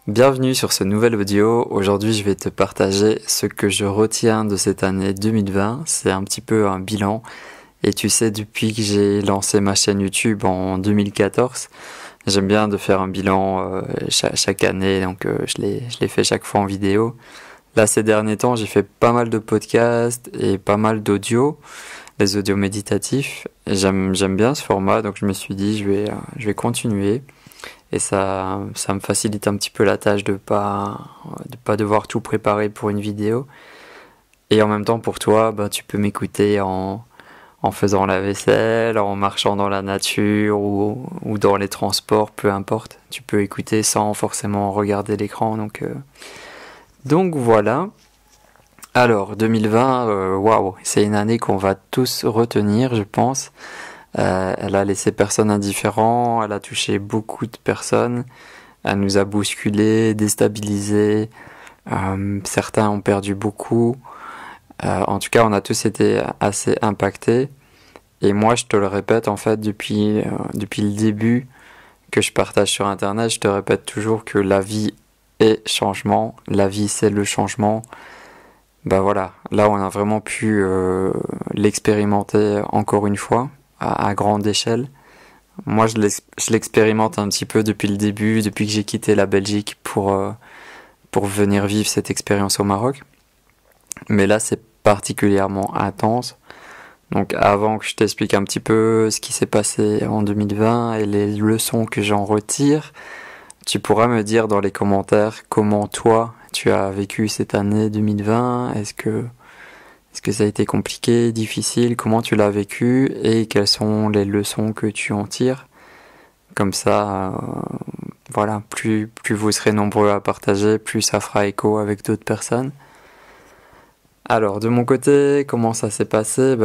Bienvenue sur ce nouvel audio. Aujourd'hui, je vais te partager ce que je retiens de cette année 2020. C'est un petit peu un bilan. Et tu sais, depuis que j'ai lancé ma chaîne YouTube en 2014, j'aime bien de faire un bilan chaque année. Donc, je l'ai fait chaque fois en vidéo. Là, ces derniers temps, j'ai fait pas mal de podcasts et pas mal d'audios, des audios méditatifs. Et j'aime bien ce format, donc je me suis dit, je vais continuer. Et ça me facilite un petit peu la tâche de pas devoir tout préparer pour une vidéo. Et en même temps, pour toi, tu peux m'écouter en faisant la vaisselle, en marchant dans la nature ou dans les transports, peu importe. Tu peux écouter sans forcément regarder l'écran. Donc voilà. Alors, 2020, waouh, c'est une année qu'on va tous retenir, je pense. Elle a laissé personne indifférent, elle a touché beaucoup de personnes, elle nous a bousculés, déstabilisés, certains ont perdu beaucoup. En tout cas, on a tous été assez impactés. Et moi, je te le répète, en fait, depuis le début que je partage sur Internet, je te répète toujours que la vie est changement, la vie c'est le changement. Voilà, là on a vraiment pu l'expérimenter encore une fois à grande échelle. Moi je l'expérimente un petit peu depuis le début, depuis que j'ai quitté la Belgique pour venir vivre cette expérience au Maroc. Mais là c'est particulièrement intense. Donc avant que je t'explique un petit peu ce qui s'est passé en 2020 et les leçons que j'en retire, tu pourras me dire dans les commentaires comment toi tu as vécu cette année 2020. Est-ce que ça a été compliqué, difficile? Comment tu l'as vécu et quelles sont les leçons que tu en tires? Comme ça, voilà, plus vous serez nombreux à partager, plus ça fera écho avec d'autres personnes. Alors, de mon côté, comment ça s'est passé?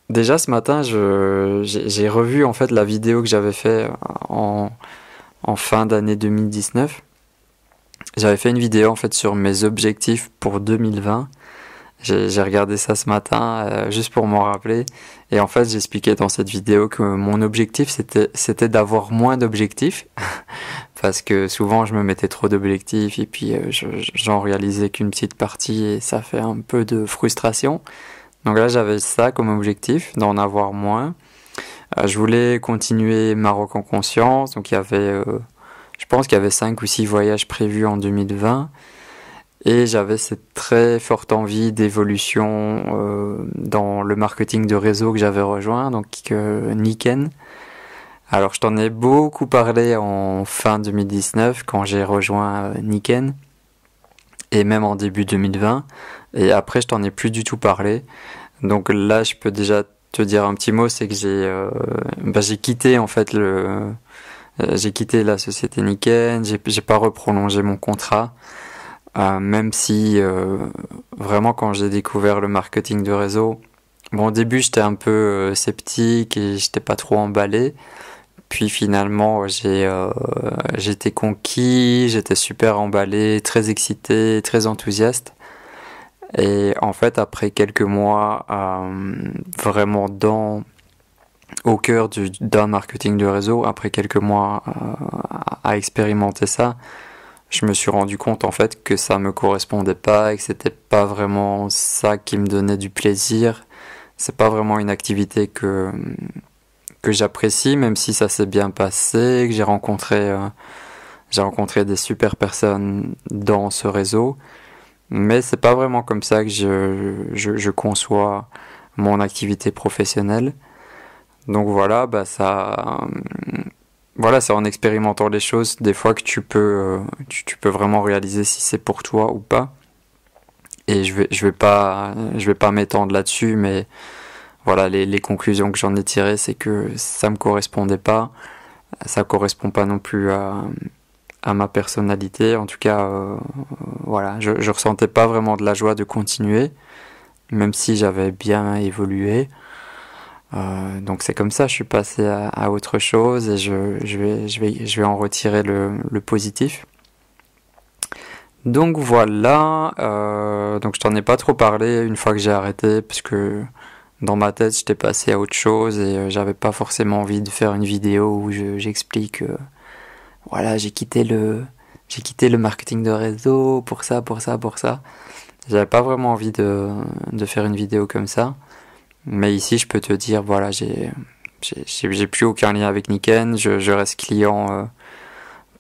Déjà ce matin, j'ai revu en fait la vidéo que j'avais fait en fin d'année 2019. J'avais fait une vidéo en fait sur mes objectifs pour 2020. J'ai regardé ça ce matin juste pour m'en rappeler. Et en fait, j'expliquais dans cette vidéo que mon objectif, c'était d'avoir moins d'objectifs. Parce que souvent, je me mettais trop d'objectifs et puis j'en réalisais qu'une petite partie et ça fait un peu de frustration. Donc là, j'avais ça comme objectif, d'en avoir moins. Je voulais continuer Maroc en conscience. Donc il y avait, je pense qu'il y avait 5 ou 6 voyages prévus en 2020. Et j'avais cette très forte envie d'évolution dans le marketing de réseau que j'avais rejoint, donc Niken. Alors je t'en ai beaucoup parlé en fin 2019 quand j'ai rejoint Niken, et même en début 2020. Et après je t'en ai plus du tout parlé. Donc là je peux déjà te dire un petit mot, c'est que j'ai quitté en fait j'ai quitté la société Niken, j'ai pas reprolongé mon contrat. Même si vraiment quand j'ai découvert le marketing de réseau, au début j'étais un peu sceptique et j'étais pas trop emballé. Puis finalement j'étais conquis, j'étais super emballé, très excité, très enthousiaste. Et en fait après quelques mois vraiment au cœur d'un marketing de réseau, après quelques mois à expérimenter ça, je me suis rendu compte en fait que ça me correspondait pas et que c'était pas vraiment ça qui me donnait du plaisir. C'est pas vraiment une activité que j'apprécie, même si ça s'est bien passé, que j'ai rencontré des super personnes dans ce réseau. Mais c'est pas vraiment comme ça que je conçois mon activité professionnelle. Donc voilà, voilà, c'est en expérimentant les choses des fois que tu peux vraiment réaliser si c'est pour toi ou pas. Et je vais pas m'étendre là-dessus, mais voilà, les conclusions que j'en ai tirées, c'est que ça me correspondait pas, ça correspond pas non plus à ma personnalité. En tout cas, voilà, je ressentais pas vraiment de la joie de continuer, même si j'avais bien évolué. Donc c'est comme ça, je suis passé à autre chose et je vais en retirer le positif. Donc voilà, donc je t'en ai pas trop parlé une fois que j'ai arrêté, parce que dans ma tête j'étais passé à autre chose et j'avais pas forcément envie de faire une vidéo où j'explique voilà, j'ai quitté j'ai quitté le marketing de réseau pour ça, pour ça, pour ça. J'avais pas vraiment envie de faire une vidéo comme ça. Mais ici, je peux te dire, voilà, j'ai plus aucun lien avec Nikken. Je reste client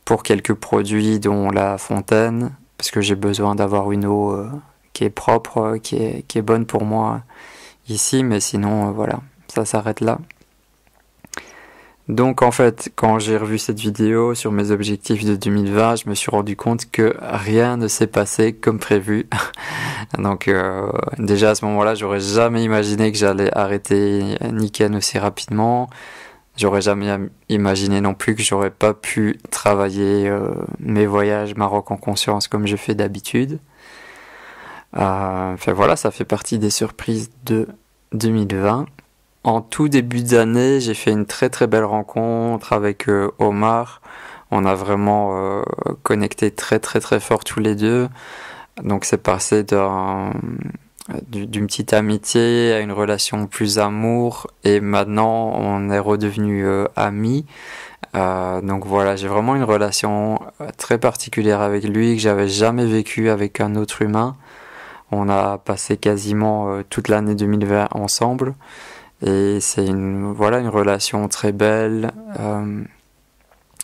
pour quelques produits, dont la fontaine, parce que j'ai besoin d'avoir une eau qui est propre, qui est bonne pour moi ici. Mais sinon, voilà, ça s'arrête là. Donc en fait, quand j'ai revu cette vidéo sur mes objectifs de 2020, je me suis rendu compte que rien ne s'est passé comme prévu. Donc déjà à ce moment-là, j'aurais jamais imaginé que j'allais arrêter Nikken aussi rapidement. J'aurais jamais imaginé non plus que j'aurais pas pu travailler mes voyages Maroc en conscience comme je fais d'habitude. Enfin voilà, ça fait partie des surprises de 2020. En tout début d'année, j'ai fait une très très belle rencontre avec Omar. On a vraiment connecté très très très fort tous les deux. Donc c'est passé d'une petite amitié à une relation plus amour et maintenant on est redevenu amis. Donc voilà, j'ai vraiment une relation très particulière avec lui que j'avais jamais vécue avec un autre humain. On a passé quasiment toute l'année 2020 ensemble. Et c'est une relation très belle.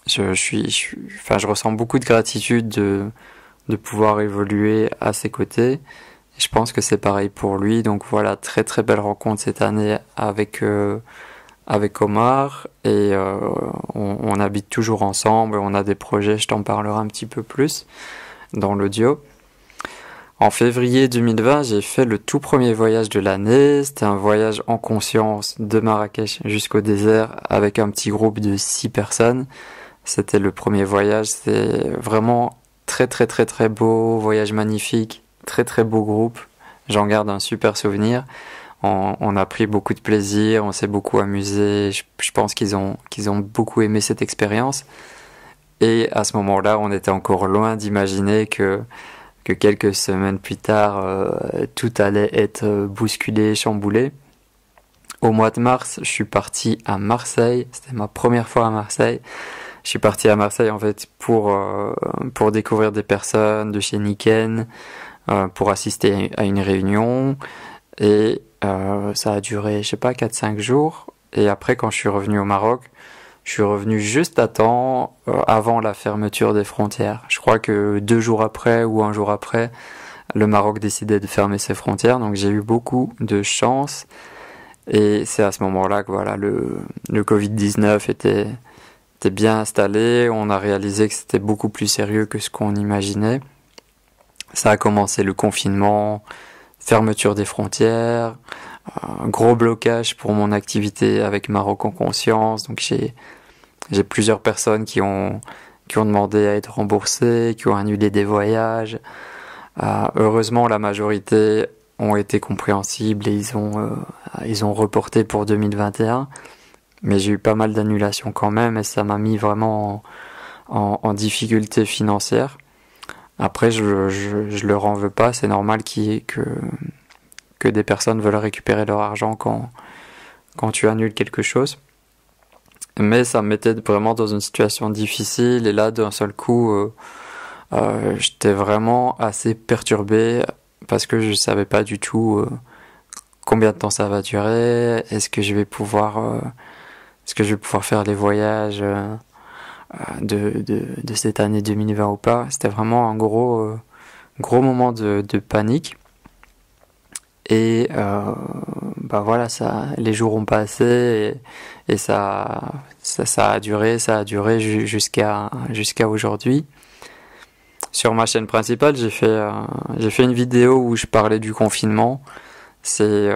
Je ressens beaucoup de gratitude de pouvoir évoluer à ses côtés. Et je pense que c'est pareil pour lui. Donc voilà, très très belle rencontre cette année avec Omar. Et on habite toujours ensemble. On a des projets, je t'en parlerai un petit peu plus dans l'audio. En février 2020, j'ai fait le tout premier voyage de l'année. C'était un voyage en conscience de Marrakech jusqu'au désert avec un petit groupe de 6 personnes. C'était le premier voyage. C'était vraiment très très très très beau, voyage magnifique, très très beau groupe. J'en garde un super souvenir. On a pris beaucoup de plaisir, on s'est beaucoup amusé. Je pense qu'ils ont beaucoup aimé cette expérience. Et à ce moment-là, on était encore loin d'imaginer que quelques semaines plus tard, tout allait être bousculé, chamboulé. Au mois de mars, je suis parti à Marseille. C'était ma première fois à Marseille. Je suis parti à Marseille en fait pour découvrir des personnes de chez Nikken, pour assister à une réunion. Et ça a duré, je sais pas, 4-5 jours. Et après, quand je suis revenu au Maroc, je suis revenu juste à temps avant la fermeture des frontières. Je crois que 2 jours après ou 1 jour après, le Maroc décidait de fermer ses frontières. Donc j'ai eu beaucoup de chance. Et c'est à ce moment-là que voilà, le Covid-19 était bien installé. On a réalisé que c'était beaucoup plus sérieux que ce qu'on imaginait. Ça a commencé le confinement, fermeture des frontières, un gros blocage pour mon activité avec Maroc en conscience. Donc j'ai plusieurs personnes qui ont demandé à être remboursées, qui ont annulé des voyages. Heureusement, la majorité ont été compréhensibles et ils ont reporté pour 2021. Mais j'ai eu pas mal d'annulations quand même et ça m'a mis vraiment en difficulté financière. Après, je leur en veux pas. C'est normal que des personnes veulent récupérer leur argent quand tu annules quelque chose. Mais ça me mettait vraiment dans une situation difficile et là, d'un seul coup, j'étais vraiment assez perturbé parce que je savais pas du tout combien de temps ça va durer. Est-ce que je vais pouvoir faire les voyages de cette année 2020 ou pas? C'était vraiment un gros moment de panique. Et voilà, les jours ont passé et ça a duré jusqu'à aujourd'hui. Sur ma chaîne principale, j'ai fait une vidéo où je parlais du confinement. C'est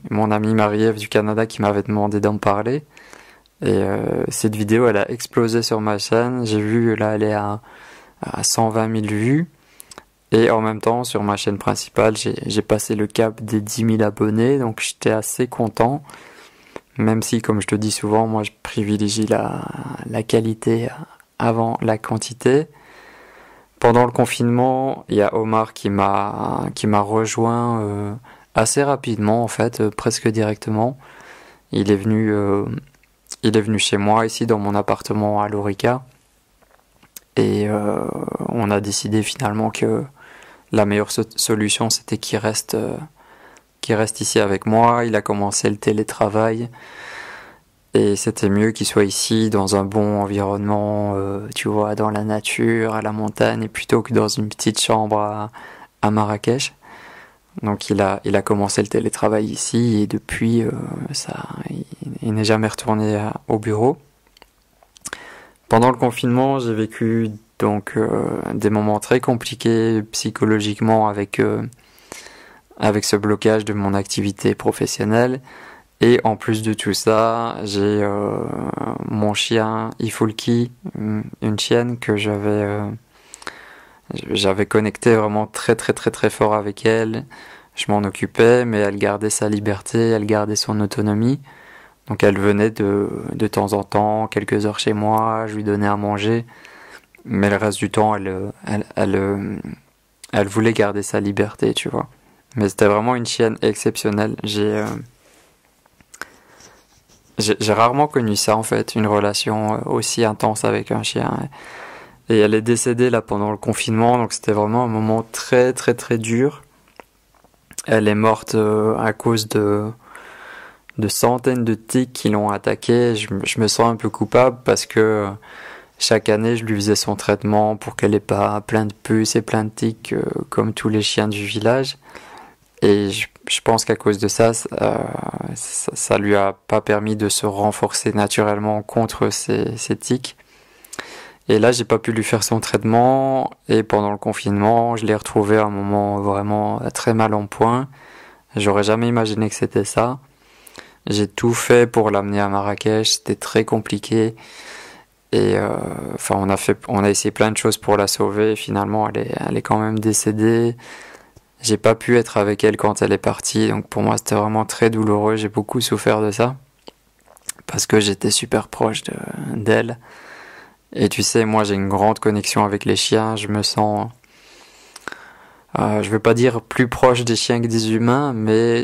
mon ami Marie-Ève du Canada qui m'avait demandé d'en parler. Et cette vidéo, elle a explosé sur ma chaîne. J'ai vu, là, elle est à 120 000 vues. Et en même temps, sur ma chaîne principale, j'ai passé le cap des 10 000 abonnés. Donc j'étais assez content. Même si, comme je te dis souvent, moi je privilégie la qualité avant la quantité. Pendant le confinement, il y a Omar qui m'a rejoint assez rapidement, en fait, presque directement. Il est venu chez moi, ici, dans mon appartement à Lorica. Et on a décidé finalement que la meilleure solution, c'était qu'il reste ici avec moi. Il a commencé le télétravail. Et c'était mieux qu'il soit ici, dans un bon environnement, tu vois, dans la nature, à la montagne, plutôt que dans une petite chambre à Marrakech. Donc il a commencé le télétravail ici et depuis, il n'est jamais retourné au bureau. Pendant le confinement, j'ai vécu donc des moments très compliqués psychologiquement avec ce blocage de mon activité professionnelle. Et en plus de tout ça, j'ai mon chien Ifulki, une chienne que j'avais connecté vraiment très très très très fort avec elle. Je m'en occupais, mais elle gardait sa liberté, elle gardait son autonomie. Donc elle venait de temps en temps, quelques heures chez moi, je lui donnais à manger. Mais le reste du temps, elle voulait garder sa liberté, tu vois. Mais c'était vraiment une chienne exceptionnelle. J'ai rarement connu ça en fait, une relation aussi intense avec un chien. Et elle est décédée là pendant le confinement, donc c'était vraiment un moment très très très dur. Elle est morte à cause de centaines de tiques qui l'ont attaquée. Je me sens un peu coupable parce que chaque année je lui faisais son traitement pour qu'elle ait pas plein de puces et plein de tiques comme tous les chiens du village. Et je pense qu'à cause de ça, ça lui a pas permis de se renforcer naturellement contre ces tiques. Et là, j'ai pas pu lui faire son traitement. Et pendant le confinement, je l'ai retrouvé à un moment vraiment très mal en point. J'aurais jamais imaginé que c'était ça. J'ai tout fait pour l'amener à Marrakech. C'était très compliqué. Et enfin, on a essayé plein de choses pour la sauver. Finalement, elle est quand même décédée. J'ai pas pu être avec elle quand elle est partie, donc pour moi c'était vraiment très douloureux, j'ai beaucoup souffert de ça, parce que j'étais super proche d'elle. Et tu sais, moi j'ai une grande connexion avec les chiens, je me sens, je veux pas dire plus proche des chiens que des humains, mais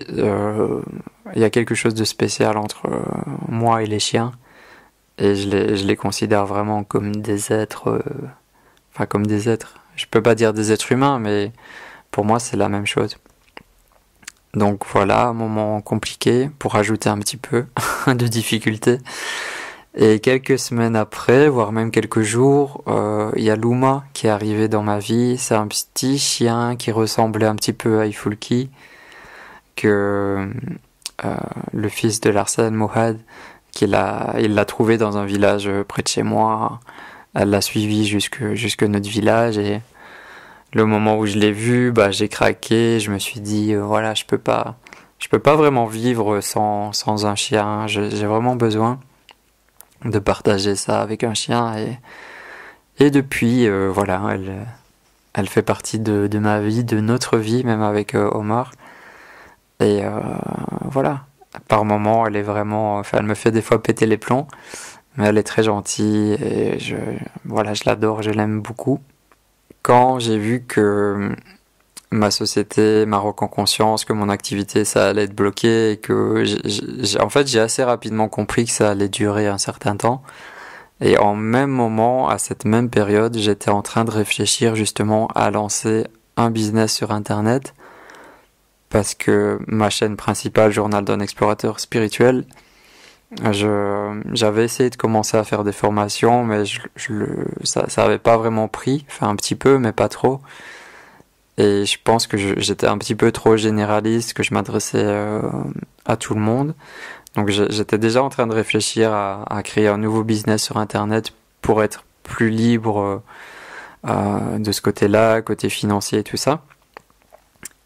il y a quelque chose de spécial entre moi et les chiens, et je les considère vraiment comme des êtres, enfin comme des êtres, je peux pas dire des êtres humains, mais pour moi, c'est la même chose. Donc voilà, un moment compliqué pour ajouter un petit peu de difficulté. Et quelques semaines après, voire même quelques jours, il y a Luma qui est arrivé dans ma vie. C'est un petit chien qui ressemblait un petit peu à Ifulki, que le fils de Larsen, Mohad, il l'a trouvé dans un village près de chez moi. Elle l'a suivi jusque notre village et le moment où je l'ai vu, bah, j'ai craqué, je me suis dit, voilà, je peux pas vraiment vivre sans un chien, j'ai vraiment besoin de partager ça avec un chien et depuis, voilà, elle fait partie de ma vie, de notre vie, même avec Omar, et voilà, par moments, elle est vraiment, enfin, elle me fait des fois péter les plombs, mais elle est très gentille et voilà, je l'adore, je l'aime beaucoup. Quand j'ai vu que ma société, Maroc en conscience, que mon activité ça allait être bloqué et que en fait j'ai assez rapidement compris que ça allait durer un certain temps. Et en même moment, à cette même période, j'étais en train de réfléchir justement à lancer un business sur Internet parce que ma chaîne principale, Journal d'un explorateur spirituel, j'avais essayé de commencer à faire des formations, mais ça avait pas vraiment pris, enfin un petit peu, mais pas trop. Et je pense que j'étais un petit peu trop généraliste, que je m'adressais à tout le monde. Donc j'étais déjà en train de réfléchir à créer un nouveau business sur Internet pour être plus libre de ce côté-là, côté financier et tout ça.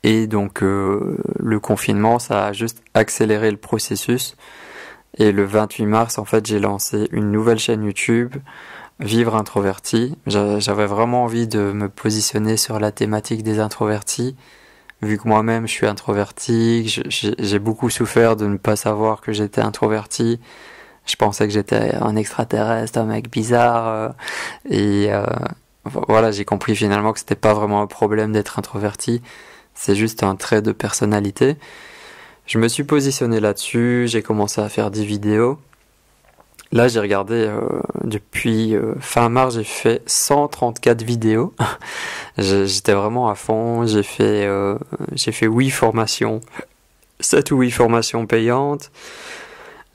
Et donc le confinement, ça a juste accéléré le processus. Et le 28 mars, en fait, j'ai lancé une nouvelle chaîne YouTube, Vivre Introverti. J'avais vraiment envie de me positionner sur la thématique des introvertis, vu que moi-même je suis introverti, j'ai beaucoup souffert de ne pas savoir que j'étais introverti. Je pensais que j'étais un extraterrestre, un mec bizarre, et voilà, j'ai compris finalement que c'était pas vraiment un problème d'être introverti, c'est juste un trait de personnalité. Je me suis positionné là-dessus, j'ai commencé à faire des vidéos. Là, j'ai regardé depuis fin mars, j'ai fait 134 vidéos. J'étais vraiment à fond. J'ai fait 8 formations, 7 ou 8 formations payantes.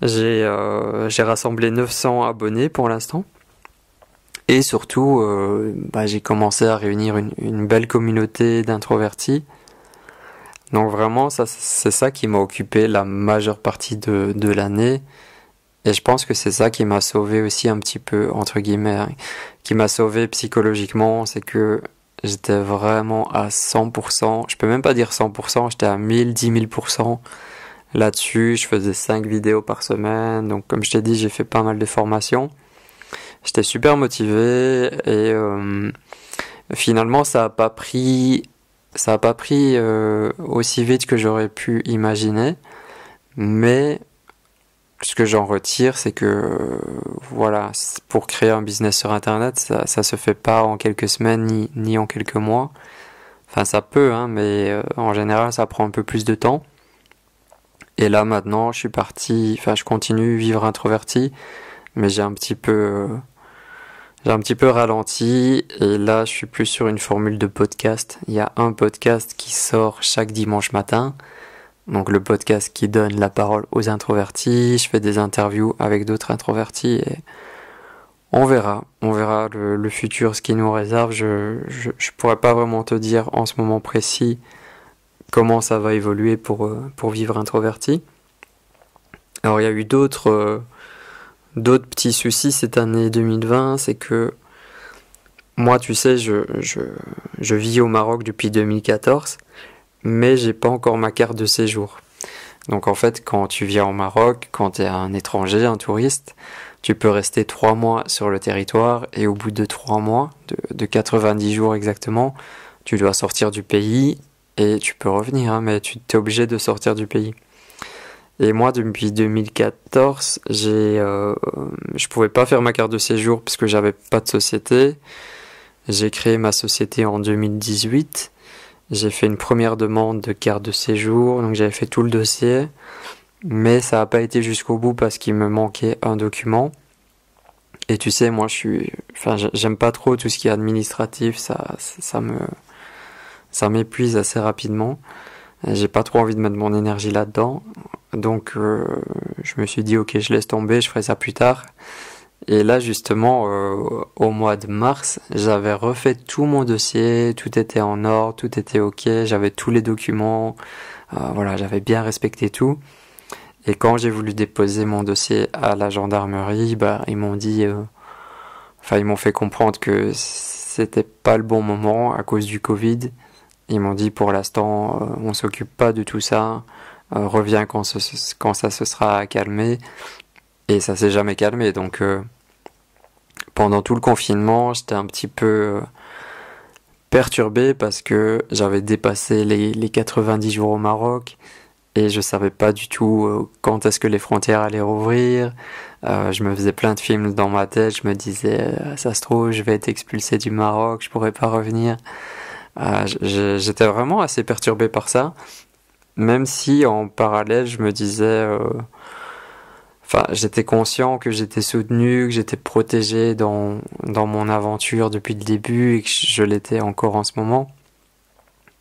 J'ai rassemblé 900 abonnés pour l'instant. Et surtout, j'ai commencé à réunir une belle communauté d'introvertis. Donc vraiment, c'est ça qui m'a occupé la majeure partie de l'année. Et je pense que c'est ça qui m'a sauvé aussi un petit peu, entre guillemets, hein, qui m'a sauvé psychologiquement, c'est que j'étais vraiment à 100%, je peux même pas dire 100%, j'étais à 1000 là-dessus, je faisais 5 vidéos par semaine, donc comme je t'ai dit, j'ai fait pas mal de formations. J'étais super motivé et finalement ça a pas pris aussi vite que j'aurais pu imaginer, mais ce que j'en retire, c'est que voilà, pour créer un business sur Internet, ça se fait pas en quelques semaines ni en quelques mois. Enfin, ça peut, hein, mais en général, ça prend un peu plus de temps. Et là, maintenant, je continue vivre introverti, mais j'ai un petit peu ralenti. Et là, je suis plus sur une formule de podcast. Il y a un podcast qui sort chaque dimanche matin. Donc le podcast qui donne la parole aux introvertis, je fais des interviews avec d'autres introvertis et on verra le futur, ce qui nous réserve. Je pourrais pas vraiment te dire en ce moment précis comment ça va évoluer pour vivre introverti. Alors il y a eu d'autres petits soucis cette année 2020, c'est que moi tu sais je vis au Maroc depuis 2014. Mais j'ai pas encore ma carte de séjour. Donc en fait, quand tu viens au Maroc, quand tu es un étranger, un touriste, tu peux rester 3 mois sur le territoire et au bout de 3 mois, de 90 jours exactement, tu dois sortir du pays et tu peux revenir, hein, mais tu es obligé de sortir du pays. Et moi, depuis 2014, je pouvais pas faire ma carte de séjour parce que j'avais pas de société. J'ai créé ma société en 2018. J'ai fait une première demande de carte de séjour, donc j'avais fait tout le dossier, mais ça n'a pas été jusqu'au bout parce qu'il me manquait un document. Et tu sais, moi j'aime pas trop tout ce qui est administratif, ça m'épuise assez rapidement. J'ai pas trop envie de mettre mon énergie là-dedans, donc je me suis dit ok, je laisse tomber, je ferai ça plus tard. Et là, justement, au mois de mars, j'avais refait tout mon dossier, tout était en ordre, tout était ok, j'avais tous les documents, voilà, j'avais bien respecté tout. Et quand j'ai voulu déposer mon dossier à la gendarmerie, ils m'ont dit, ils m'ont fait comprendre que c'était pas le bon moment à cause du Covid. Ils m'ont dit pour l'instant, on s'occupe pas de tout ça, reviens quand ça se sera calmé. Et ça s'est jamais calmé, donc pendant tout le confinement, j'étais un petit peu perturbé parce que j'avais dépassé les 90 jours au Maroc et je savais pas du tout quand est-ce que les frontières allaient rouvrir. Je me faisais plein de films dans ma tête, je me disais ça se trouve je vais être expulsé du Maroc, je pourrais pas revenir. J'étais vraiment assez perturbé par ça, même si en parallèle je me disais j'étais conscient que j'étais soutenu, que j'étais protégé dans mon aventure depuis le début et que je l'étais encore en ce moment.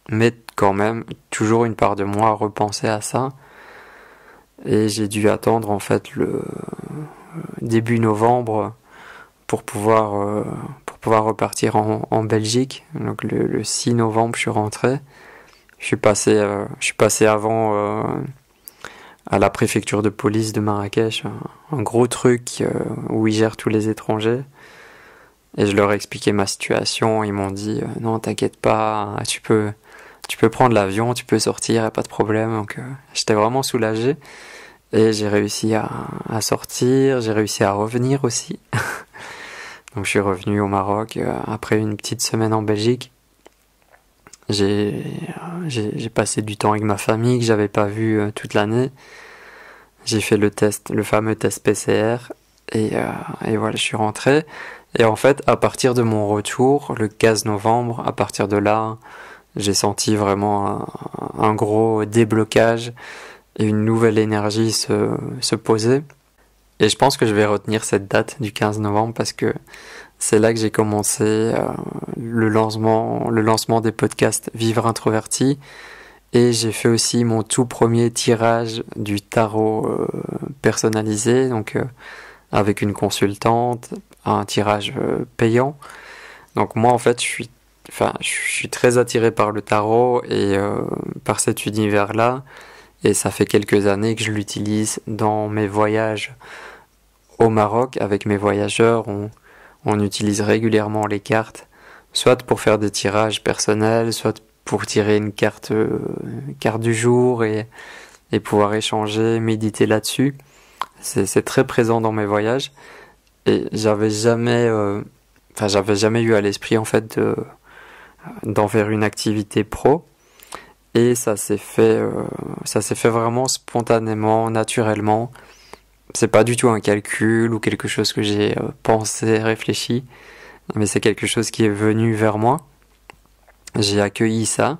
Mais quand même, toujours une part de moi repensait à ça. Et j'ai dû attendre en fait le début novembre pour pouvoir repartir en Belgique. Donc le 6 novembre, je suis rentré. Je suis passé avant à la préfecture de police de Marrakech, un gros truc où ils gèrent tous les étrangers. Et je leur ai expliqué ma situation, ils m'ont dit non t'inquiète pas, tu peux prendre l'avion, tu peux sortir, y a pas de problème. Donc j'étais vraiment soulagé et j'ai réussi à sortir, j'ai réussi à revenir aussi. Donc je suis revenu au Maroc après une petite semaine en Belgique. J'ai passé du temps avec ma famille que j'avais pas vu toute l'année. J'ai fait le fameux test PCR et voilà, je suis rentré. Et en fait, à partir de mon retour, le 15 novembre, à partir de là, j'ai senti vraiment un gros déblocage et une nouvelle énergie se poser. Et je pense que je vais retenir cette date du 15 novembre parce que c'est là que j'ai commencé le lancement des podcasts Vivre Introverti. Et j'ai fait aussi mon tout premier tirage du tarot personnalisé, donc avec une consultante, un tirage payant. Donc moi en fait je suis très attiré par le tarot et par cet univers-là. Et ça fait quelques années que je l'utilise dans mes voyages au Maroc avec mes voyageurs. On utilise régulièrement les cartes, soit pour faire des tirages personnels, soit pour tirer une carte du jour et pouvoir échanger, méditer là-dessus. C'est très présent dans mes voyages et j'avais jamais eu à l'esprit en fait d'en faire une activité pro. Et ça s'est fait vraiment spontanément, naturellement. C'est pas du tout un calcul ou quelque chose que j'ai pensé, réfléchi, mais c'est quelque chose qui est venu vers moi. J'ai accueilli ça,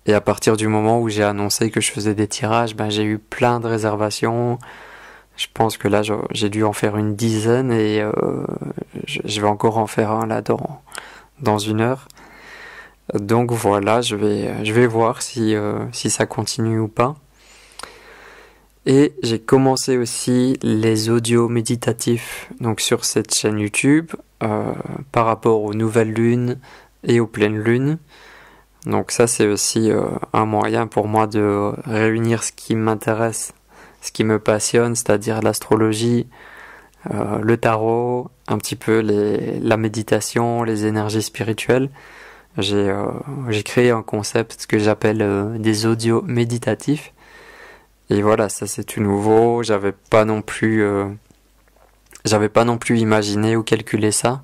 et à partir du moment où j'ai annoncé que je faisais des tirages, j'ai eu plein de réservations. Je pense que là, j'ai dû en faire une dizaine, et je vais encore en faire un là dans une heure. Donc voilà, je vais voir si ça continue ou pas. Et j'ai commencé aussi les audios méditatifs donc sur cette chaîne YouTube par rapport aux nouvelles lunes et aux pleines lunes. Donc ça c'est aussi un moyen pour moi de réunir ce qui m'intéresse, ce qui me passionne, c'est-à-dire l'astrologie, le tarot, un petit peu la méditation, les énergies spirituelles. J'ai créé un concept que j'appelle des audios méditatifs. Et voilà, ça c'est tout nouveau. J'avais pas non plus imaginé ou calculé ça.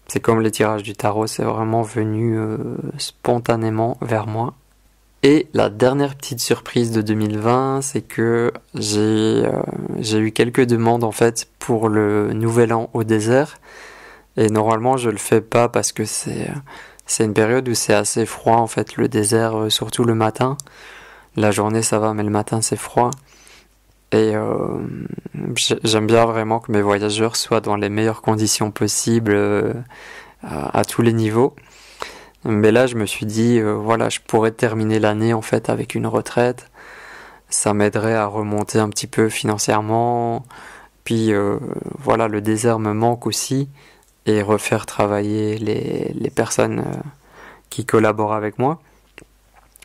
C'est comme les tirages du tarot, c'est vraiment venu spontanément vers moi. Et la dernière petite surprise de 2020, c'est que j'ai eu quelques demandes en fait pour le nouvel an au désert. Et normalement, je le fais pas parce que c'est une période où c'est assez froid en fait, le désert, surtout le matin. La journée ça va, mais le matin c'est froid. Et j'aime bien vraiment que mes voyageurs soient dans les meilleures conditions possibles à tous les niveaux. Mais là je me suis dit, voilà, je pourrais terminer l'année en fait avec une retraite. Ça m'aiderait à remonter un petit peu financièrement. Puis voilà, le désert me manque aussi. Et refaire travailler les personnes qui collaborent avec moi.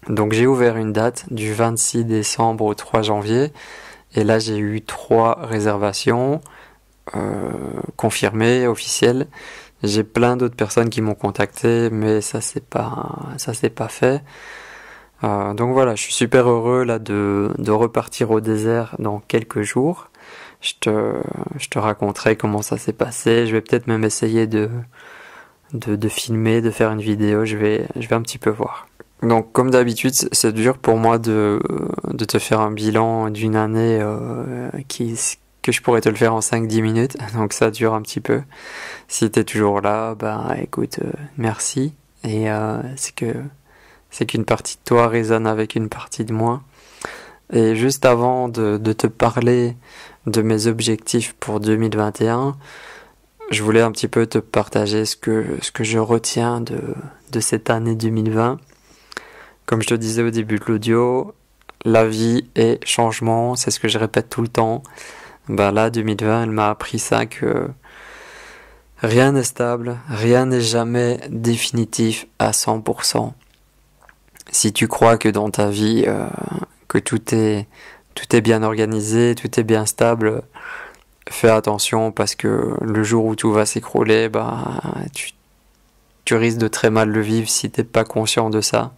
Donc j'ai ouvert une date du 26 décembre au 3 janvier et là j'ai eu 3 réservations confirmées, officielles. J'ai plein d'autres personnes qui m'ont contacté mais ça c'est pas fait. Donc voilà, je suis super heureux là de repartir au désert dans quelques jours. Je te raconterai comment ça s'est passé. Je vais peut-être même essayer de filmer, de faire une vidéo. Je vais un petit peu voir. Donc comme d'habitude, c'est dur pour moi de te faire un bilan d'une année que je pourrais te le faire en 5-10 minutes. Donc ça dure un petit peu. Si t'es toujours là, écoute, merci. Et c'est qu'une partie de toi résonne avec une partie de moi. Et juste avant de te parler de mes objectifs pour 2021, je voulais un petit peu te partager ce que je retiens de cette année 2020. Comme je te disais au début de l'audio, la vie est changement, c'est ce que je répète tout le temps. Là, 2020, elle m'a appris ça, que rien n'est stable, rien n'est jamais définitif à 100%. Si tu crois que dans ta vie, que tout est bien organisé, tout est bien stable, fais attention parce que le jour où tout va s'écrouler, tu risques de très mal le vivre si t'es pas conscient de ça.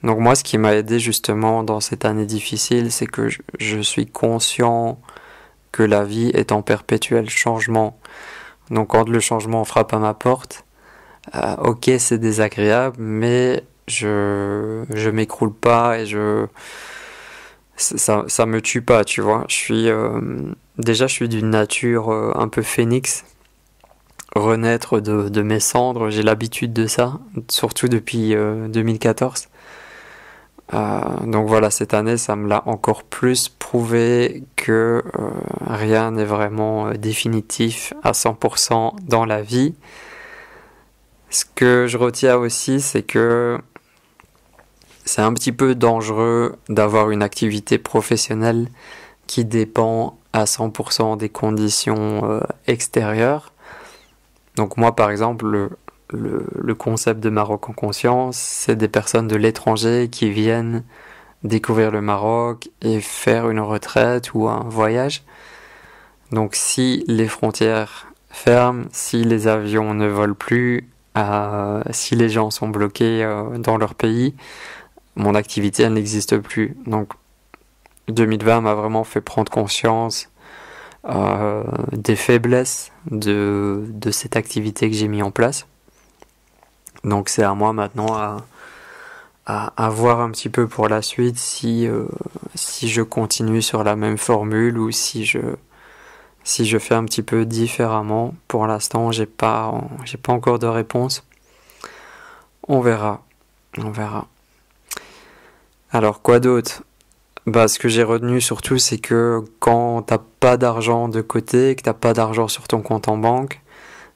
Donc moi, ce qui m'a aidé justement dans cette année difficile, c'est que je suis conscient que la vie est en perpétuel changement. Donc quand le changement frappe à ma porte, ok, c'est désagréable, mais je m'écroule pas et ça me tue pas, tu vois. Je suis d'une nature un peu phénix, renaître de mes cendres. J'ai l'habitude de ça, surtout depuis 2014. Donc voilà, cette année, ça me l'a encore plus prouvé que rien n'est vraiment définitif à 100% dans la vie. Ce que je retiens aussi, c'est que c'est un petit peu dangereux d'avoir une activité professionnelle qui dépend à 100% des conditions extérieures. Donc moi, par exemple, le concept de Maroc en conscience, c'est des personnes de l'étranger qui viennent découvrir le Maroc et faire une retraite ou un voyage. Donc si les frontières ferment, si les avions ne volent plus, si les gens sont bloqués dans leur pays, mon activité elle n'existe plus. Donc 2020 m'a vraiment fait prendre conscience des faiblesses de cette activité que j'ai mis en place. Donc c'est à moi maintenant à voir un petit peu pour la suite si je continue sur la même formule ou si je fais un petit peu différemment. Pour l'instant, j'ai pas encore de réponse. On verra. Alors quoi d'autre? Ce que j'ai retenu surtout, c'est que quand t'as pas d'argent de côté, que t'as pas d'argent sur ton compte en banque,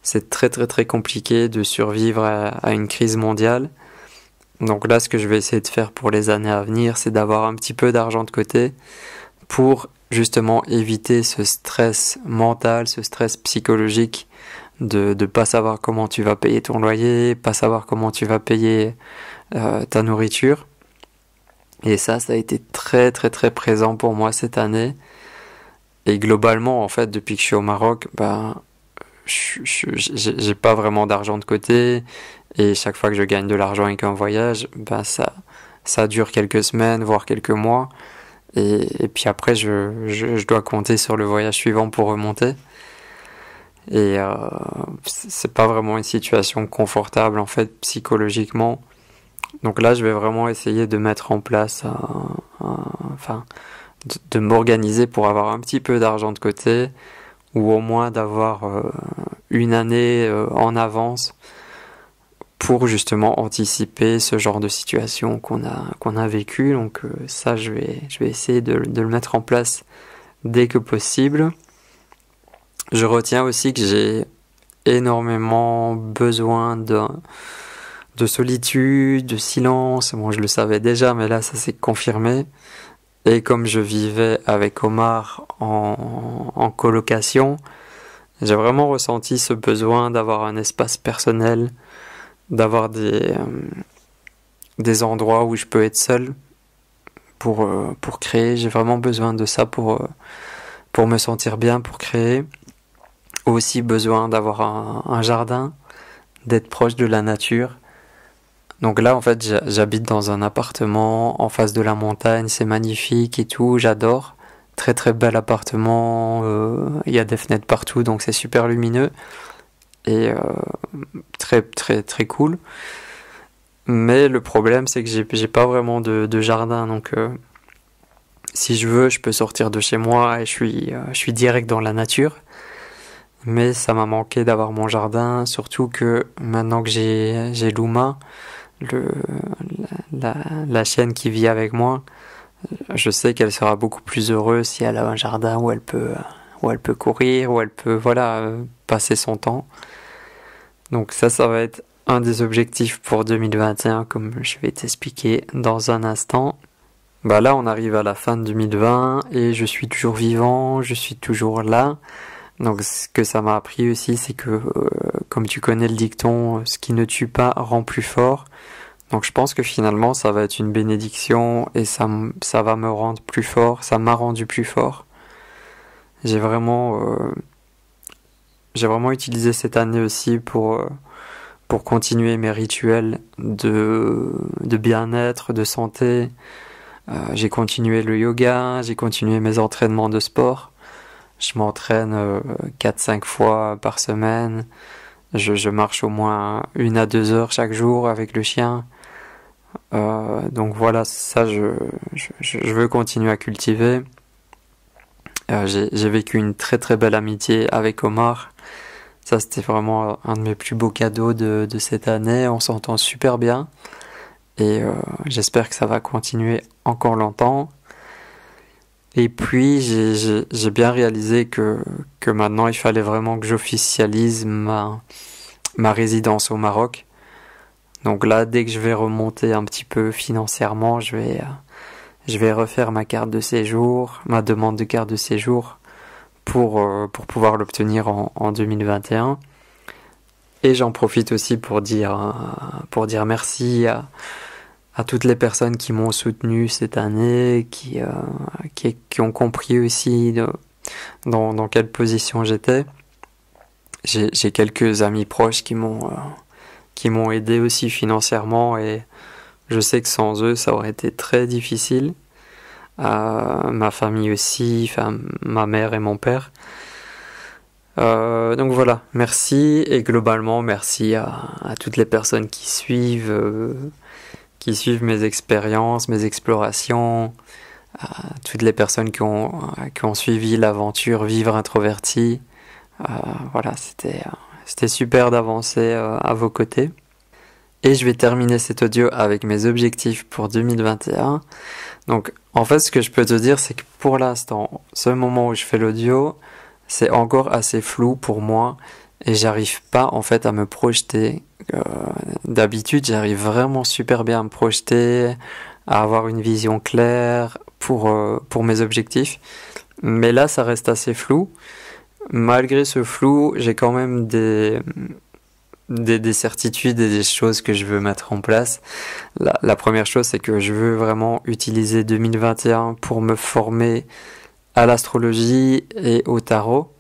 c'est très très très compliqué de survivre à une crise mondiale. Donc là, ce que je vais essayer de faire pour les années à venir, c'est d'avoir un petit peu d'argent de côté pour justement éviter ce stress mental, ce stress psychologique de pas savoir comment tu vas payer ton loyer, pas savoir comment tu vas payer ta nourriture. Et ça a été très très très présent pour moi cette année. Et globalement, en fait, depuis que je suis au Maroc, j'ai pas vraiment d'argent de côté. Et chaque fois que je gagne de l'argent avec un voyage, ça dure quelques semaines, voire quelques mois. Et puis après, je dois compter sur le voyage suivant pour remonter. Et c'est pas vraiment une situation confortable, en fait, psychologiquement. Donc là, je vais vraiment essayer de mettre en place, de m'organiser pour avoir un petit peu d'argent de côté, ou au moins d'avoir une année en avance pour justement anticiper ce genre de situation qu'on a vécu. Donc ça, je vais essayer de le mettre en place dès que possible. Je retiens aussi que j'ai énormément besoin de solitude, de silence. Bon, je le savais déjà, mais là, ça s'est confirmé. Et comme je vivais avec Omar en colocation, j'ai vraiment ressenti ce besoin d'avoir un espace personnel, d'avoir des endroits où je peux être seul pour créer. J'ai vraiment besoin de ça pour me sentir bien, pour créer. Aussi besoin d'avoir un jardin, d'être proche de la nature. Donc là, en fait, j'habite dans un appartement en face de la montagne, c'est magnifique et tout, j'adore. Très très bel appartement, il y a des fenêtres partout, donc c'est super lumineux et très très très cool. Mais le problème, c'est que j'ai pas vraiment de jardin, donc si je veux, je peux sortir de chez moi et je suis direct dans la nature. Mais ça m'a manqué d'avoir mon jardin, surtout que maintenant que j'ai Luma, la chienne qui vit avec moi, je sais qu'elle sera beaucoup plus heureuse si elle a un jardin où elle peut courir, où elle peut passer son temps. Donc ça va être un des objectifs pour 2021, comme je vais t'expliquer dans un instant. Là, on arrive à la fin de 2020 et je suis toujours vivant, je suis toujours là. Donc ce que ça m'a appris aussi, c'est que, comme tu connais le dicton, ce qui ne tue pas rend plus fort. Donc je pense que finalement ça va être une bénédiction et ça va me rendre plus fort, ça m'a rendu plus fort. J'ai vraiment utilisé cette année aussi pour continuer mes rituels de bien-être, de santé. J'ai continué le yoga, j'ai continué mes entraînements de sport. Je m'entraîne 4-5 fois par semaine. Je marche au moins 1 à 2 heures chaque jour avec le chien. Donc voilà, ça je veux continuer à cultiver. J'ai vécu une très très belle amitié avec Omar. Ça c'était vraiment un de mes plus beaux cadeaux de cette année. On s'entend super bien. et j'espère que ça va continuer encore longtemps. Et puis j'ai bien réalisé que maintenant il fallait vraiment que j'officialise ma résidence au Maroc. Donc là, dès que je vais remonter un petit peu financièrement, je vais refaire ma carte de séjour, ma demande de carte de séjour pour pouvoir l'obtenir en 2021. Et j'en profite aussi pour dire merci à toutes les personnes qui m'ont soutenu cette année, qui ont compris aussi dans quelle position j'étais. J'ai quelques amis proches qui m'ont aidé aussi financièrement, et je sais que sans eux ça aurait été très difficile. Ma famille aussi, enfin, ma mère et mon père. Donc voilà, merci, et globalement merci à toutes les personnes qui suivent mes expériences, mes explorations, à toutes les personnes qui ont suivi l'aventure Vivre Introverti. Voilà, c'était super d'avancer à vos côtés. Et je vais terminer cet audio avec mes objectifs pour 2021. Donc, en fait, ce que je peux te dire, c'est que pour l'instant, ce moment où je fais l'audio, c'est encore assez flou pour moi et j'arrive pas, en fait, à me projeter. D'habitude, j'arrive vraiment super bien à me projeter, à avoir une vision claire pour mes objectifs. Mais là, ça reste assez flou. Malgré ce flou, j'ai quand même des certitudes et des choses que je veux mettre en place. La première chose, c'est que je veux vraiment utiliser 2021 pour me former à l'astrologie et au tarot.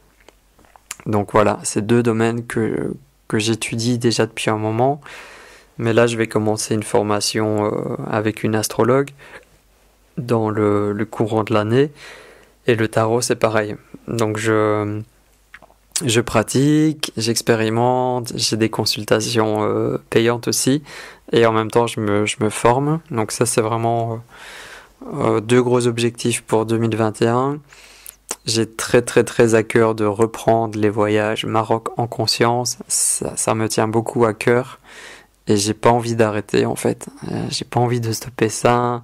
Donc voilà, c'est deux domaines que j'étudie déjà depuis un moment. Mais là, je vais commencer une formation avec une astrologue dans le courant de l'année. Et le tarot, c'est pareil. Donc je pratique, j'expérimente, j'ai des consultations payantes aussi, et en même temps je me forme. Donc ça, c'est vraiment deux gros objectifs pour 2021. J'ai très très très à cœur de reprendre les voyages Maroc en conscience. Ça me tient beaucoup à cœur et j'ai pas envie d'arrêter, en fait. J'ai pas envie de stopper ça,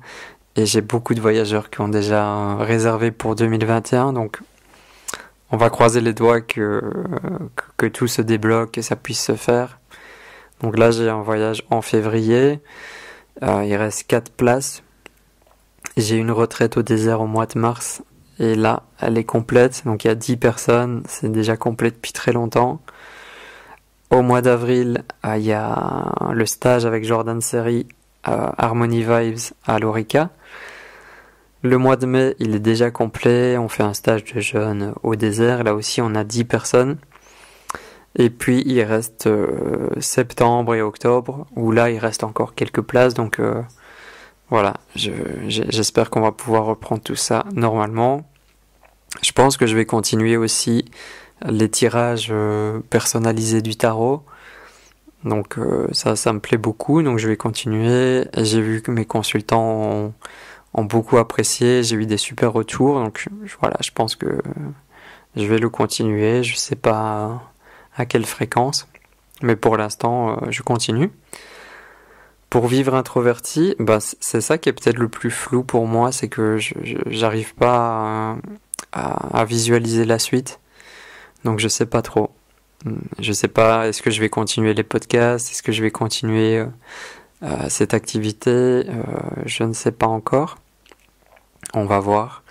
et j'ai beaucoup de voyageurs qui ont déjà réservé pour 2021, donc on va croiser les doigts que tout se débloque, que ça puisse se faire. Donc là, j'ai un voyage en février. Il reste 4 places. J'ai une retraite au désert au mois de mars. Et là, elle est complète. Donc il y a 10 personnes. C'est déjà complet depuis très longtemps. Au mois d'avril, il y a le stage avec Jordan Seri, Harmony Vibes à Lorica. Le mois de mai, il est déjà complet. On fait un stage de jeunes au désert. Là aussi, on a 10 personnes. Et puis, il reste septembre et octobre, où là, il reste encore quelques places. Donc, voilà, j'espère qu'on va pouvoir reprendre tout ça normalement. Je pense que je vais continuer aussi les tirages personnalisés du tarot. Donc, ça me plaît beaucoup. Donc, je vais continuer. J'ai vu que mes consultants ont beaucoup apprécié, j'ai eu des super retours, donc voilà, je pense que je vais le continuer, je sais pas à quelle fréquence, mais pour l'instant, je continue. Pour Vivre Introverti, c'est ça qui est peut-être le plus flou pour moi, c'est que j'arrive pas à visualiser la suite, donc je sais pas trop. Je sais pas, est-ce que je vais continuer les podcasts, est-ce que je vais continuer cette activité, je ne sais pas encore. On va voir.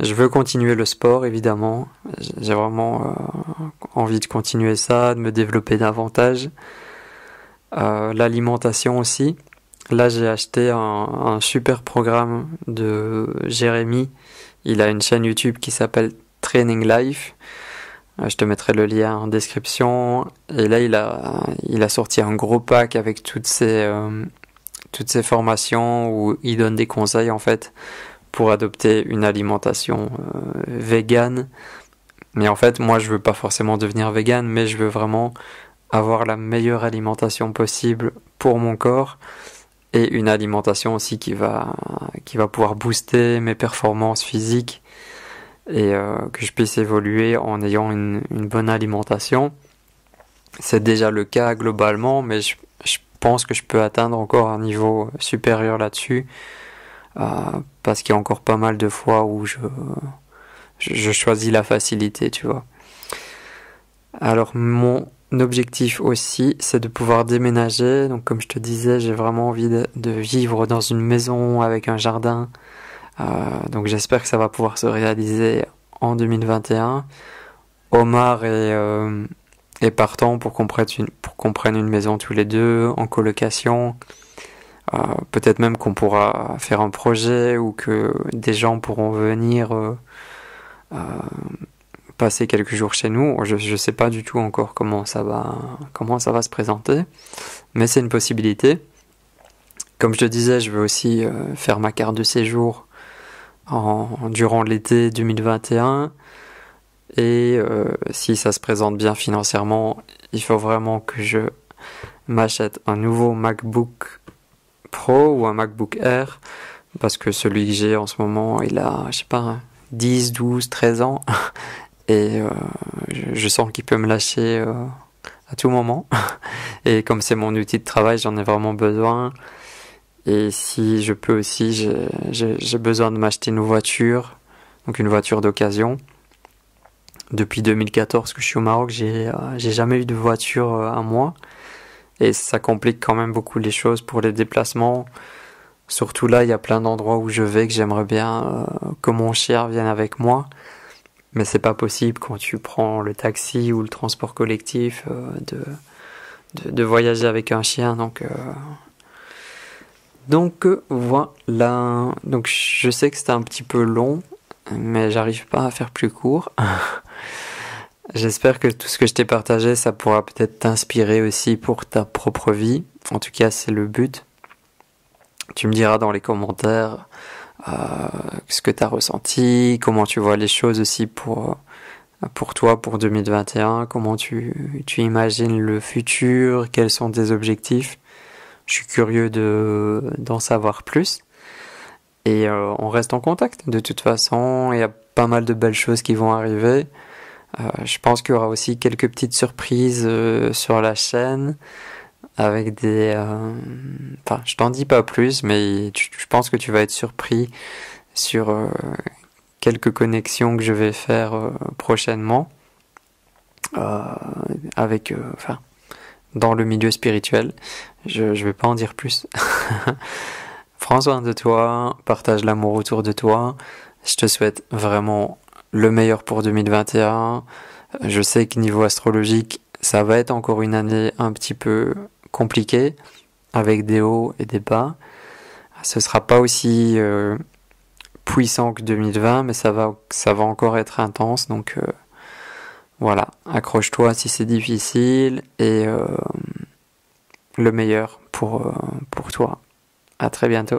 Je veux continuer le sport, évidemment. J'ai vraiment envie de continuer ça, de me développer davantage. L'alimentation aussi. Là, j'ai acheté un super programme de Jérémy. Il a une chaîne YouTube qui s'appelle Training Life. Je te mettrai le lien en description. Et là, il a sorti un gros pack avec toutes ces formations où il donne des conseils, en fait, pour adopter une alimentation végane. Mais en fait, moi, je veux pas forcément devenir végane, mais je veux vraiment avoir la meilleure alimentation possible pour mon corps, et une alimentation aussi qui va pouvoir booster mes performances physiques, et que je puisse évoluer en ayant une bonne alimentation. C'est déjà le cas globalement, mais je pense que je peux atteindre encore un niveau supérieur là-dessus, parce qu'il y a encore pas mal de fois où je choisis la facilité, tu vois. Alors mon objectif aussi, c'est de pouvoir déménager. Donc comme je te disais, j'ai vraiment envie de vivre dans une maison avec un jardin. Donc j'espère que ça va pouvoir se réaliser en 2021. Omar est partant pour qu'on prenne une maison tous les deux en colocation. Peut-être même qu'on pourra faire un projet ou que des gens pourront venir passer quelques jours chez nous. Je sais pas du tout encore comment ça va se présenter, mais c'est une possibilité. Comme je te disais, je veux aussi faire ma carte de séjour durant l'été 2021. Et si ça se présente bien financièrement, il faut vraiment que je m'achète un nouveau MacBook Pro ou un MacBook Air, parce que celui que j'ai en ce moment, il a, je sais pas, 10, 12, 13 ans, et je sens qu'il peut me lâcher à tout moment. Et comme c'est mon outil de travail, j'en ai vraiment besoin. Et si je peux aussi, j'ai besoin de m'acheter une voiture, donc une voiture d'occasion. Depuis 2014 que je suis au Maroc, j'ai jamais eu de voiture à moi. Et ça complique quand même beaucoup les choses pour les déplacements. Surtout là, il y a plein d'endroits où je vais que j'aimerais bien que mon chien vienne avec moi. Mais c'est pas possible quand tu prends le taxi ou le transport collectif de voyager avec un chien. Donc voilà. Donc je sais que c'était un petit peu long, mais j'arrive pas à faire plus court. J'espère que tout ce que je t'ai partagé, ça pourra peut-être t'inspirer aussi pour ta propre vie. En tout cas, c'est le but. Tu me diras dans les commentaires ce que tu as ressenti, comment tu vois les choses aussi pour toi, pour 2021, comment tu imagines le futur, quels sont tes objectifs. Je suis curieux d'en savoir plus. Et on reste en contact. De toute façon, il y a pas mal de belles choses qui vont arriver. Je pense qu'il y aura aussi quelques petites surprises sur la chaîne avec Enfin, je t'en dis pas plus, mais je pense que tu vas être surpris sur quelques connexions que je vais faire prochainement enfin, dans le milieu spirituel. Je vais pas en dire plus. Prends soin de toi, partage l'amour autour de toi. Je te souhaite vraiment le meilleur pour 2021. Je sais que niveau astrologique, ça va être encore une année un petit peu compliquée, avec des hauts et des bas. Ce sera pas aussi puissant que 2020, mais ça va encore être intense. Donc voilà, accroche-toi si c'est difficile et le meilleur pour toi. À très bientôt.